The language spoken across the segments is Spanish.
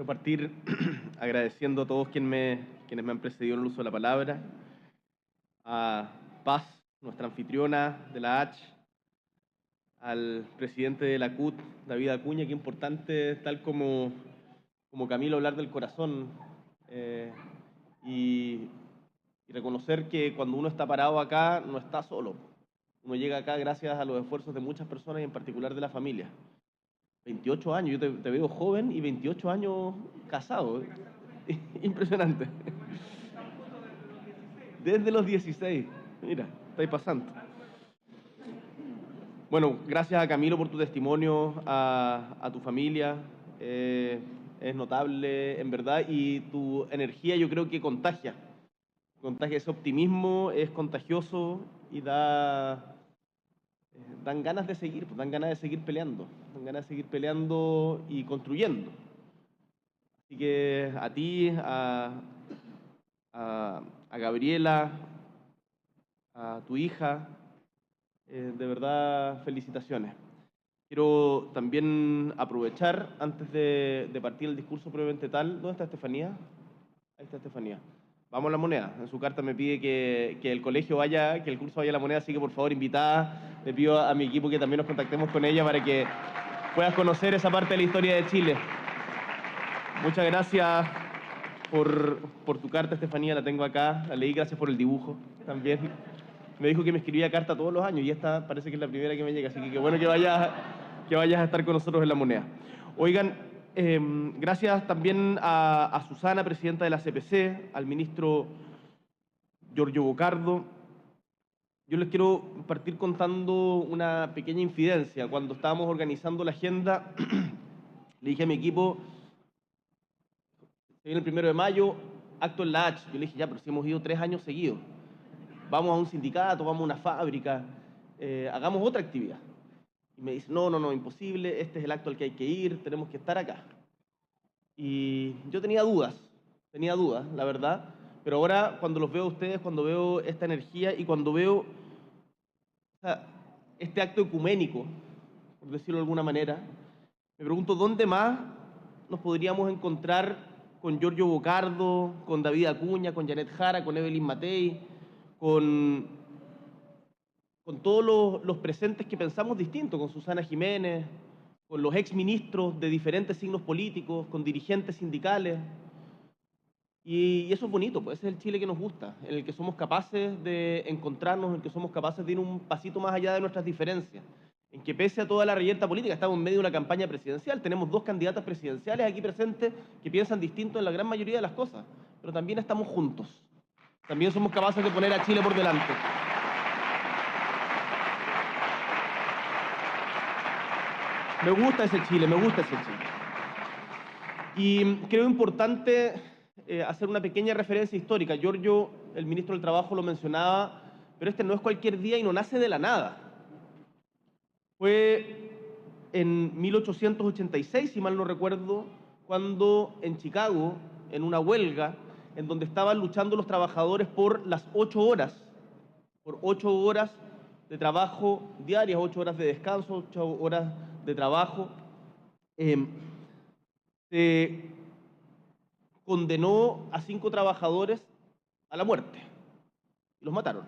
Quiero partir agradeciendo a todos quienes me han precedido en el uso de la palabra, a Paz, nuestra anfitriona de la H, al presidente de la CUT, David Acuña, que importante, tal como Camilo, hablar del corazón y reconocer que cuando uno está parado acá no está solo. Uno llega acá gracias a los esfuerzos de muchas personas y en particular de la familia. 28 años, yo te veo joven y 28 años casado. Impresionante. Desde los 16. Mira, estáis pasando. Bueno, gracias a Camilo por tu testimonio, a tu familia. Es notable, en verdad, y tu energía yo creo que contagia. Contagia ese optimismo, es contagioso y dan ganas de seguir, pues, dan ganas de seguir peleando. Dan ganas de seguir peleando y construyendo. Así que a ti, a Gabriela, a tu hija, de verdad, felicitaciones. Quiero también aprovechar, antes de partir el discurso propiamente tal, ¿dónde está Estefanía? Ahí está Estefanía. Vamos a la moneda. En su carta me pide que el colegio vaya, que el curso vaya a la moneda, así que por favor, invitada, le pido a mi equipo que también nos contactemos con ella para que puedas conocer esa parte de la historia de Chile. Muchas gracias por tu carta, Estefanía, la tengo acá, la leí, gracias por el dibujo también. Me dijo que me escribía carta todos los años y esta parece que es la primera que me llega, así que qué bueno que vayas a estar con nosotros en la moneda. Oigan, gracias también a Susana, presidenta de la CPC, al ministro Giorgio Bocardo. Yo les quiero partir contando una pequeña infidencia. Cuando estábamos organizando la agenda, le dije a mi equipo, se viene el 1 de mayo, acto en la H. Yo le dije, ya, pero si hemos ido 3 años seguidos. Vamos a un sindicato, vamos a una fábrica, hagamos otra actividad. Y me dice, no, imposible, este es el acto al que hay que ir, tenemos que estar acá. Y yo tenía dudas, la verdad, pero ahora cuando los veo a ustedes, cuando veo esta energía y cuando veo este acto ecuménico, por decirlo de alguna manera, me pregunto dónde más nos podríamos encontrar con Giorgio Bocardo, con David Acuña, con Janet Jara, con Evelyn Matei, con todos los presentes que pensamos distinto, con Susana Jiménez, con los exministros de diferentes signos políticos, con dirigentes sindicales. Y eso es bonito, pues ese es el Chile que nos gusta, en el que somos capaces de encontrarnos, en el que somos capaces de ir un pasito más allá de nuestras diferencias, en que pese a toda la reyerta política, estamos en medio de una campaña presidencial, tenemos 2 candidatas presidenciales aquí presentes que piensan distinto en la gran mayoría de las cosas, pero también estamos juntos, también somos capaces de poner a Chile por delante. Me gusta ese Chile. Y creo importante hacer una pequeña referencia histórica. Giorgio, el ministro del Trabajo, lo mencionaba, pero este no es cualquier día y no nace de la nada. Fue en 1886, si mal no recuerdo, cuando en Chicago, en una huelga, en donde estaban luchando los trabajadores por las 8 horas, por 8 horas de trabajo diarias, 8 horas de descanso, 8 horas de trabajo, se condenó a 5 trabajadores a la muerte y los mataron.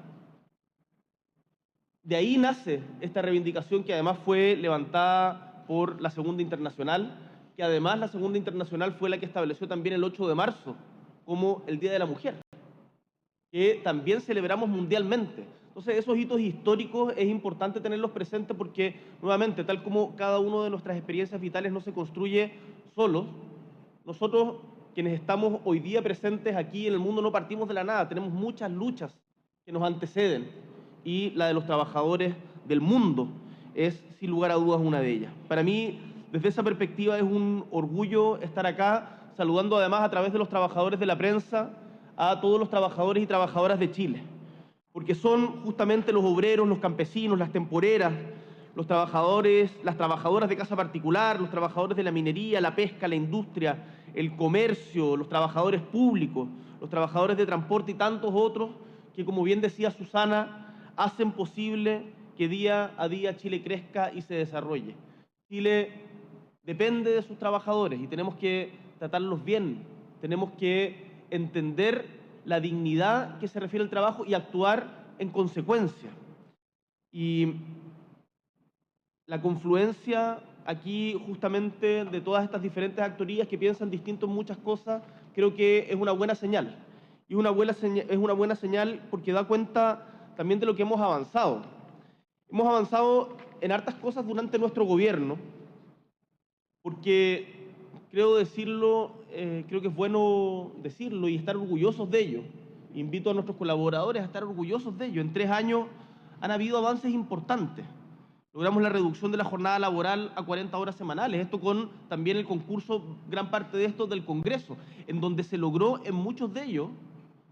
De ahí nace esta reivindicación que además fue levantada por la Segunda Internacional, que además la Segunda Internacional fue la que estableció también el 8 de marzo como el Día de la Mujer, que también celebramos mundialmente. Entonces, esos hitos históricos es importante tenerlos presentes porque, nuevamente, tal como cada una de nuestras experiencias vitales no se construye solos, nosotros, quienes estamos hoy día presentes aquí en el mundo, no partimos de la nada, tenemos muchas luchas que nos anteceden y la de los trabajadores del mundo es, sin lugar a dudas, una de ellas. Para mí, desde esa perspectiva, es un orgullo estar acá, saludando además a través de los trabajadores de la prensa a todos los trabajadores y trabajadoras de Chile, porque son justamente los obreros, los campesinos, las temporeras, los trabajadores, las trabajadoras de casa particular, los trabajadores de la minería, la pesca, la industria, el comercio, los trabajadores públicos, los trabajadores de transporte y tantos otros que, como bien decía Susana, hacen posible que día a día Chile crezca y se desarrolle. Chile depende de sus trabajadores y tenemos que tratarlos bien, tenemos que entender la dignidad que se refiere al trabajo y actuar en consecuencia. Y la confluencia aquí justamente de todas estas diferentes actorías que piensan distinto en muchas cosas, creo que es una buena señal. Y es una buena señal porque da cuenta también de lo que hemos avanzado. Hemos avanzado en hartas cosas durante nuestro gobierno, porque creo que es bueno decirlo y estar orgullosos de ello. Invito a nuestros colaboradores a estar orgullosos de ello. En 3 años han habido avances importantes. Logramos la reducción de la jornada laboral a 40 horas semanales, esto con también el concurso, gran parte de esto del Congreso, en donde se logró en muchos de ellos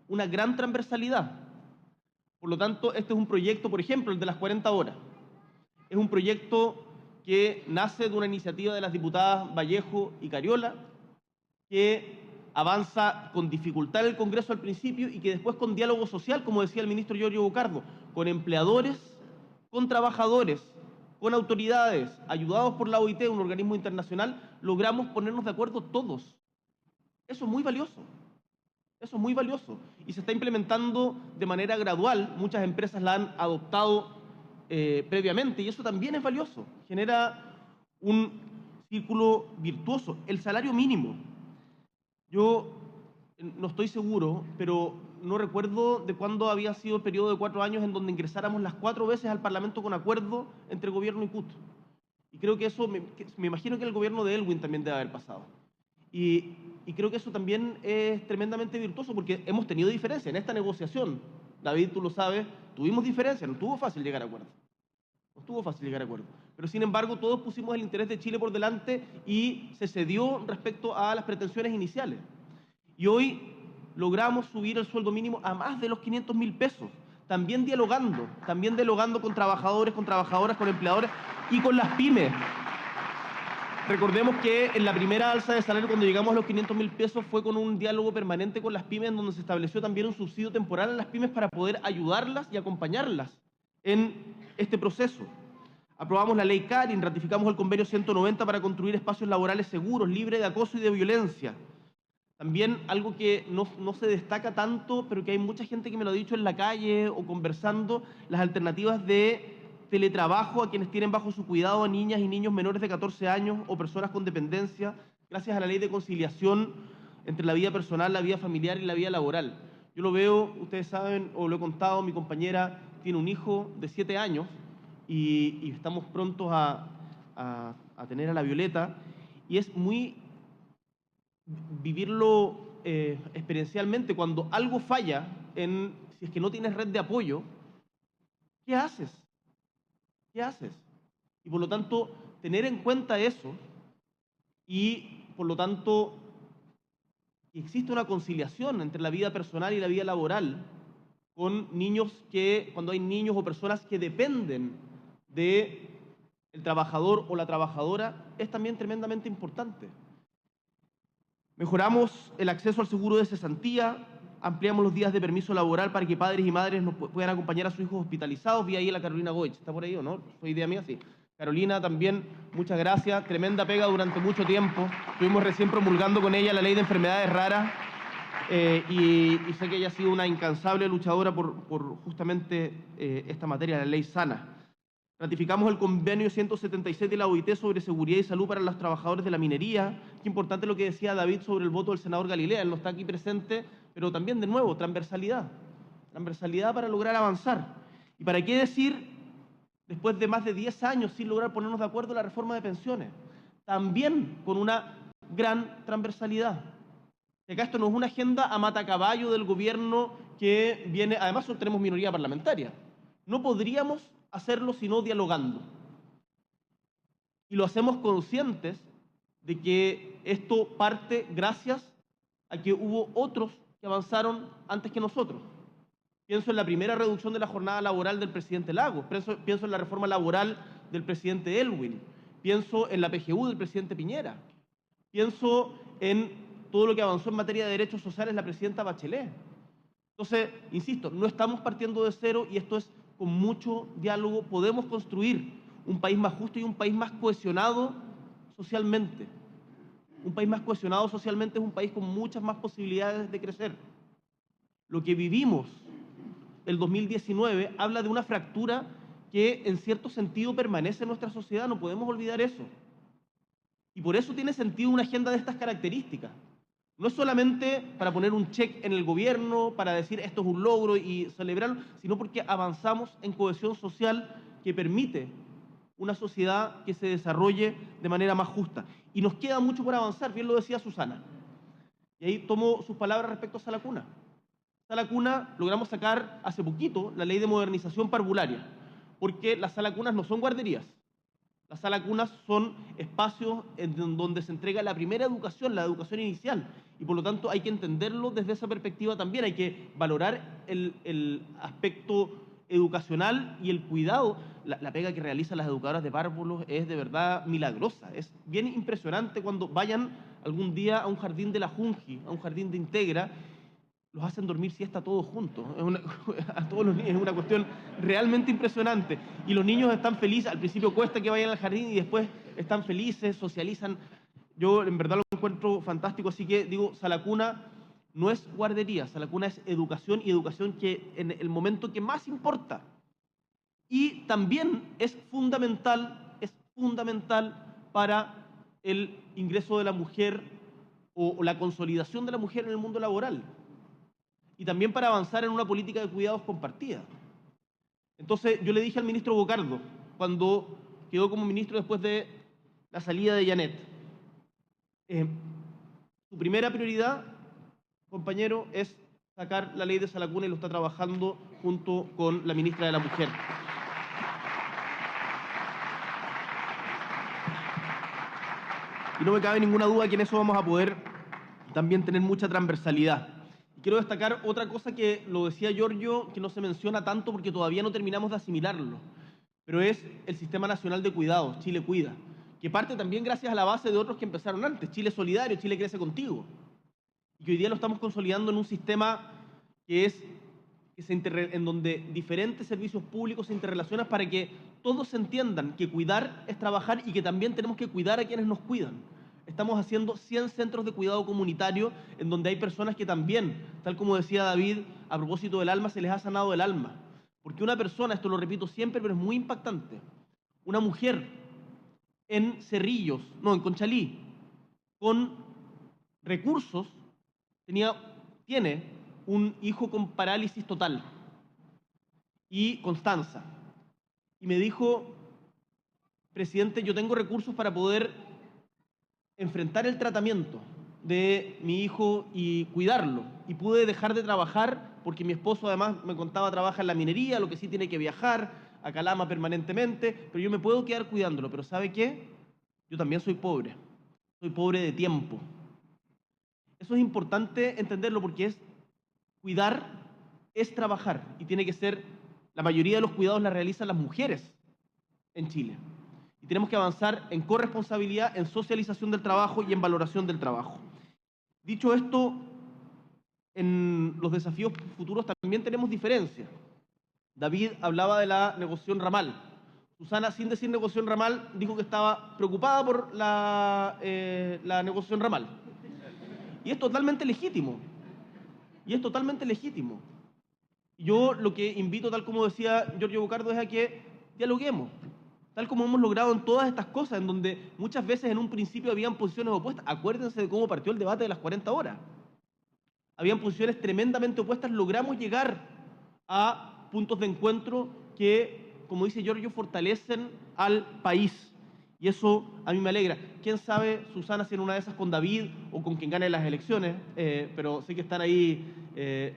una gran transversalidad. Por lo tanto, este es un proyecto, por ejemplo, el de las 40 horas. Es un proyecto que nace de una iniciativa de las diputadas Vallejo y Cariola, que avanza con dificultad en el Congreso al principio y que después con diálogo social, como decía el ministro Giorgio Bocardo, con empleadores, con trabajadores, con autoridades, ayudados por la OIT, un organismo internacional, logramos ponernos de acuerdo todos. Eso es muy valioso. Eso es muy valioso. Y se está implementando de manera gradual. Muchas empresas la han adoptado previamente y eso también es valioso. Genera un círculo virtuoso. El salario mínimo. Yo no estoy seguro, pero no recuerdo de cuándo había sido el periodo de 4 años en donde ingresáramos las 4 veces al Parlamento con acuerdo entre gobierno y CUT. Y creo que eso, me imagino que en el gobierno de Elwin también debe haber pasado. Y creo que eso también es tremendamente virtuoso porque hemos tenido diferencias en esta negociación. David, tú lo sabes, tuvimos diferencias, no estuvo fácil llegar a acuerdo. No estuvo fácil llegar a acuerdo. Pero sin embargo, todos pusimos el interés de Chile por delante y se cedió respecto a las pretensiones iniciales. Y hoy logramos subir el sueldo mínimo a más de los 500.000 pesos, también dialogando con trabajadores, con trabajadoras, con empleadores y con las pymes. Recordemos que en la primera alza de salario, cuando llegamos a los 500.000 pesos, fue con un diálogo permanente con las pymes, en donde se estableció también un subsidio temporal a las pymes para poder ayudarlas y acompañarlas en este proceso. Aprobamos la ley Karin, ratificamos el convenio 190 para construir espacios laborales seguros, libres de acoso y de violencia. También algo que no se destaca tanto, pero que hay mucha gente que me lo ha dicho en la calle o conversando, las alternativas de teletrabajo a quienes tienen bajo su cuidado a niñas y niños menores de 14 años o personas con dependencia, gracias a la ley de conciliación entre la vida personal, la vida familiar y la vida laboral. Yo lo veo, ustedes saben, o lo he contado, mi compañera tiene un hijo de 7 años y estamos prontos a tener a la Violeta, y es muy vivirlo experiencialmente. Cuando algo falla, si es que no tienes red de apoyo, ¿qué haces? ¿Qué haces? Y por lo tanto, tener en cuenta eso y por lo tanto existe una conciliación entre la vida personal y la vida laboral con niños cuando hay niños o personas que dependen del trabajador o la trabajadora, es también tremendamente importante. Mejoramos el acceso al seguro de cesantía, ampliamos los días de permiso laboral para que padres y madres nos puedan acompañar a sus hijos hospitalizados. Vi ahí a la Carolina Goich, ¿está por ahí o no? ¿Fue idea mía? Sí. Carolina también, muchas gracias, tremenda pega durante mucho tiempo. Estuvimos recién promulgando con ella la ley de enfermedades raras y sé que ella ha sido una incansable luchadora por justamente esta materia, la ley sana. Ratificamos el convenio 176 de la OIT sobre seguridad y salud para los trabajadores de la minería. Qué importante lo que decía David sobre el voto del senador Galilea. Él no está aquí presente, pero también, de nuevo, transversalidad. Transversalidad para lograr avanzar. ¿Y para qué decir, después de más de 10 años sin lograr ponernos de acuerdo, la reforma de pensiones? También con una gran transversalidad. Y acá esto no es una agenda a matacaballo del gobierno que viene... Además, tenemos minoría parlamentaria. No podríamos hacerlo sino dialogando. Y lo hacemos conscientes de que esto parte gracias a que hubo otros que avanzaron antes que nosotros. Pienso en la primera reducción de la jornada laboral del presidente Lagos, pienso en la reforma laboral del presidente Elwin, pienso en la PGU del presidente Piñera, pienso en todo lo que avanzó en materia de derechos sociales la presidenta Bachelet. Entonces, insisto, no estamos partiendo de cero y esto es con mucho diálogo. Podemos construir un país más justo y un país más cohesionado socialmente. Un país más cohesionado socialmente es un país con muchas más posibilidades de crecer. Lo que vivimos el 2019 habla de una fractura que en cierto sentido permanece en nuestra sociedad, no podemos olvidar eso. Y por eso tiene sentido una agenda de estas características. No es solamente para poner un check en el gobierno, para decir esto es un logro y celebrarlo, sino porque avanzamos en cohesión social que permite una sociedad que se desarrolle de manera más justa. Y nos queda mucho por avanzar, bien lo decía Susana. Y ahí tomo sus palabras respecto a Sala Cuna. Sala Cuna logramos sacar hace poquito la ley de modernización parvularia, porque las sala cunas no son guarderías. Las salas cunas son espacios en donde se entrega la primera educación, la educación inicial, y por lo tanto hay que entenderlo desde esa perspectiva también, hay que valorar el aspecto educacional y el cuidado. La pega que realizan las educadoras de párvulos es de verdad milagrosa, es bien impresionante cuando vayan algún día a un jardín de la Junji, a un jardín de Integra, los hacen dormir siesta todos juntos, a todos los niños, es una cuestión realmente impresionante. Y los niños están felices, al principio cuesta que vayan al jardín y después están felices, socializan. Yo en verdad lo encuentro fantástico, así que digo, Sala Cuna no es guardería, Sala Cuna es educación, y educación que en el momento que más importa. Y también es fundamental para el ingreso de la mujer o la consolidación de la mujer en el mundo laboral. Y también para avanzar en una política de cuidados compartida. Entonces yo le dije al ministro Bocardo, cuando quedó como ministro después de la salida de Janet, su primera prioridad, compañero, es sacar la ley de Sala Cuna, y lo está trabajando junto con la ministra de la Mujer. Y no me cabe ninguna duda que en eso vamos a poder también tener mucha transversalidad. Quiero destacar otra cosa que lo decía Giorgio, que no se menciona tanto porque todavía no terminamos de asimilarlo, pero es el Sistema Nacional de Cuidados, Chile Cuida, que parte también gracias a la base de otros que empezaron antes, Chile Solidario, Chile Crece Contigo, y que hoy día lo estamos consolidando en un sistema en donde diferentes servicios públicos se interrelacionan para que todos entiendan que cuidar es trabajar y que también tenemos que cuidar a quienes nos cuidan. Estamos haciendo 100 centros de cuidado comunitario en donde hay personas que también, tal como decía David, a propósito del alma, se les ha sanado el alma. Porque una persona, esto lo repito siempre, pero es muy impactante, una mujer en en Conchalí, con recursos, tiene un hijo con parálisis total, y Constanza. Y me dijo, presidente, yo tengo recursos para poder enfrentar el tratamiento de mi hijo y cuidarlo. Y pude dejar de trabajar porque mi esposo, además, me contaba, trabaja en la minería, lo que sí tiene que viajar a Calama permanentemente, pero yo me puedo quedar cuidándolo. Pero ¿sabe qué? Yo también soy pobre de tiempo. Eso es importante entenderlo porque cuidar es trabajar, y tiene que ser, la mayoría de los cuidados la realizan las mujeres en Chile. Y tenemos que avanzar en corresponsabilidad, en socialización del trabajo y en valoración del trabajo. Dicho esto, en los desafíos futuros también tenemos diferencias. David hablaba de la negociación ramal. Susana, sin decir negociación ramal, dijo que estaba preocupada por la negociación ramal. Y es totalmente legítimo. Yo lo que invito, tal como decía Giorgio Bocardo, es a que dialoguemos, tal como hemos logrado en todas estas cosas, en donde muchas veces en un principio habían posiciones opuestas. Acuérdense de cómo partió el debate de las 40 horas. Habían posiciones tremendamente opuestas, logramos llegar a puntos de encuentro que, como dice Giorgio, fortalecen al país. Y eso a mí me alegra. Quién sabe, Susana, si en una de esas con David o con quien gane las elecciones, pero sé que están ahí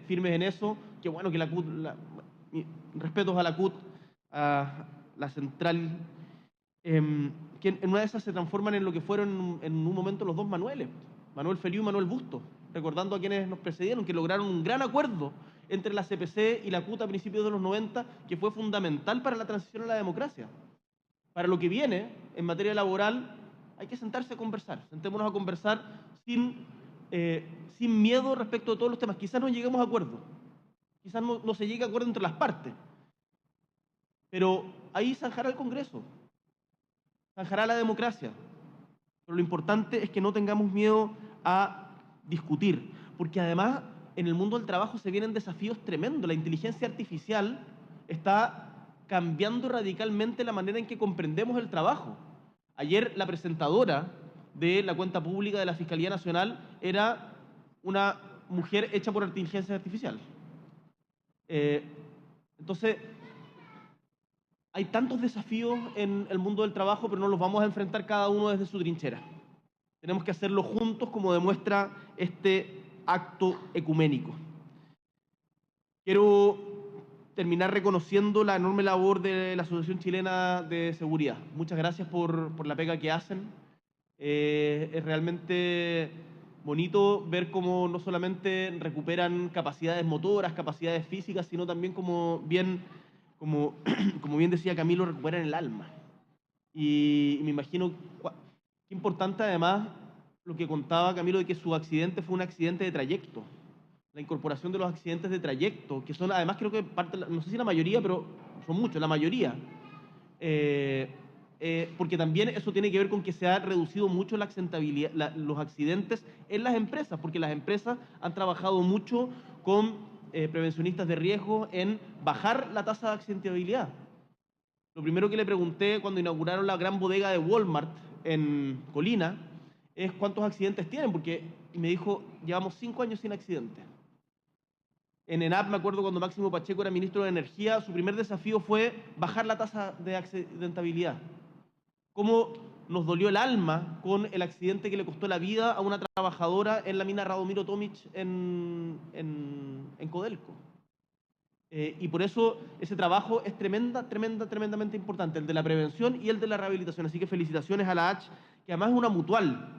firmes en eso. Qué bueno que la CUT, respetos a la CUT, a la central, que en una de esas se transforman en lo que fueron en un momento los dos Manueles, Manuel Feliu y Manuel Bustos, recordando a quienes nos precedieron, que lograron un gran acuerdo entre la CPC y la CUT a principios de los 90, que fue fundamental para la transición a la democracia. Para lo que viene en materia laboral hay que sentarse a conversar, sentémonos a conversar sin miedo respecto de todos los temas. Quizás no lleguemos a acuerdo, quizás no se llegue a acuerdo entre las partes, pero ahí zanjará el Congreso, zanjará la democracia, Pero lo importante es que no tengamos miedo a discutir, porque además en el mundo del trabajo se vienen desafíos tremendos. La inteligencia artificial está cambiando radicalmente la manera en que comprendemos el trabajo. Ayer la presentadora de la cuenta pública de la Fiscalía Nacional era una mujer hecha por inteligencia artificial. Entonces, hay tantos desafíos en el mundo del trabajo, pero no los vamos a enfrentar cada uno desde su trinchera. Tenemos que hacerlo juntos, como demuestra este acto ecuménico. Quiero terminar reconociendo la enorme labor de la Asociación Chilena de Seguridad. Muchas gracias por la pega que hacen. Es realmente bonito ver cómo no solamente recuperan capacidades motoras, capacidades físicas, sino también como bien decía Camilo, recuperan el alma. Y me imagino qué importante además lo que contaba Camilo de que su accidente fue un accidente de trayecto. La incorporación de los accidentes de trayecto, que son además creo que parte, no sé si la mayoría, pero son muchos, la mayoría. Porque también eso tiene que ver con que se ha reducido mucho la accidentabilidad, los accidentes en las empresas, porque las empresas han trabajado mucho con prevencionistas de riesgo en bajar la tasa de accidentabilidad. Lo primero que le pregunté cuando inauguraron la gran bodega de Walmart en Colina es cuántos accidentes tienen, porque me dijo, llevamos 5 años sin accidentes. En ENAP, me acuerdo cuando Máximo Pacheco era ministro de Energía, su primer desafío fue bajar la tasa de accidentabilidad. Cómo nos dolió el alma con el accidente que le costó la vida a una trabajadora en la mina Radomiro Tomic en Codelco. Y por eso ese trabajo es tremendamente importante, el de la prevención y el de la rehabilitación. Así que felicitaciones a la H, que además es una mutual.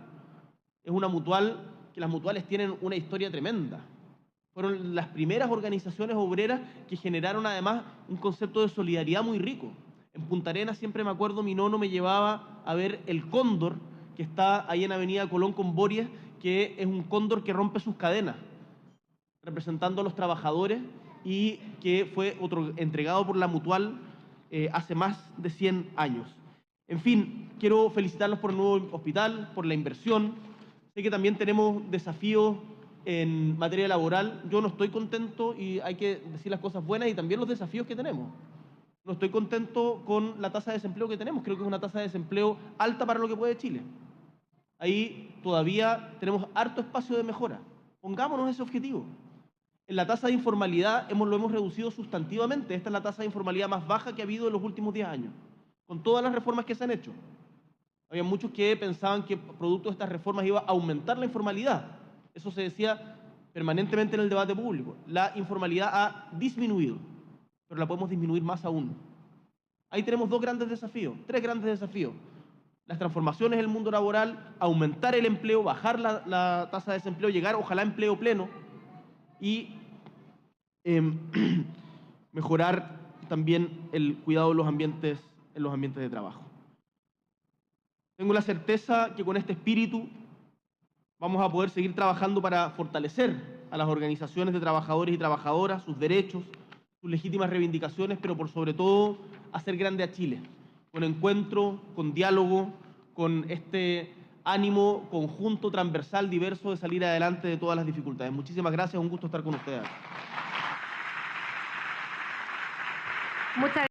Es una mutual que las mutuales tienen una historia tremenda. Fueron las primeras organizaciones obreras que generaron además un concepto de solidaridad muy rico. En Punta Arenas siempre me acuerdo, mi nono me llevaba a ver el cóndor que está ahí en Avenida Colón con Bories, que es un cóndor que rompe sus cadenas, representando a los trabajadores y que fue entregado por la Mutual hace más de 100 años. En fin, quiero felicitarlos por el nuevo hospital, por la inversión. Sé que también tenemos desafíos en materia laboral. Yo no estoy contento y hay que decir las cosas buenas y también los desafíos que tenemos. No estoy contento con la tasa de desempleo que tenemos. Creo que es una tasa de desempleo alta para lo que puede Chile. Ahí todavía tenemos harto espacio de mejora. Pongámonos ese objetivo. En la tasa de informalidad lo hemos reducido sustantivamente. Esta es la tasa de informalidad más baja que ha habido en los últimos 10 años, con todas las reformas que se han hecho. Había muchos que pensaban que producto de estas reformas iba a aumentar la informalidad. Eso se decía permanentemente en el debate público. La informalidad ha disminuido, pero la podemos disminuir más aún. Ahí tenemos tres grandes desafíos. Las transformaciones en el mundo laboral, aumentar el empleo, bajar la tasa de desempleo, llegar ojalá a empleo pleno y mejorar también el cuidado de los ambientes, en los ambientes de trabajo. Tengo la certeza que con este espíritu vamos a poder seguir trabajando para fortalecer a las organizaciones de trabajadores y trabajadoras, sus derechos, sus legítimas reivindicaciones, pero por sobre todo hacer grande a Chile, con encuentro, con diálogo, con este ánimo conjunto, transversal, diverso de salir adelante de todas las dificultades. Muchísimas gracias, un gusto estar con ustedes. Muchas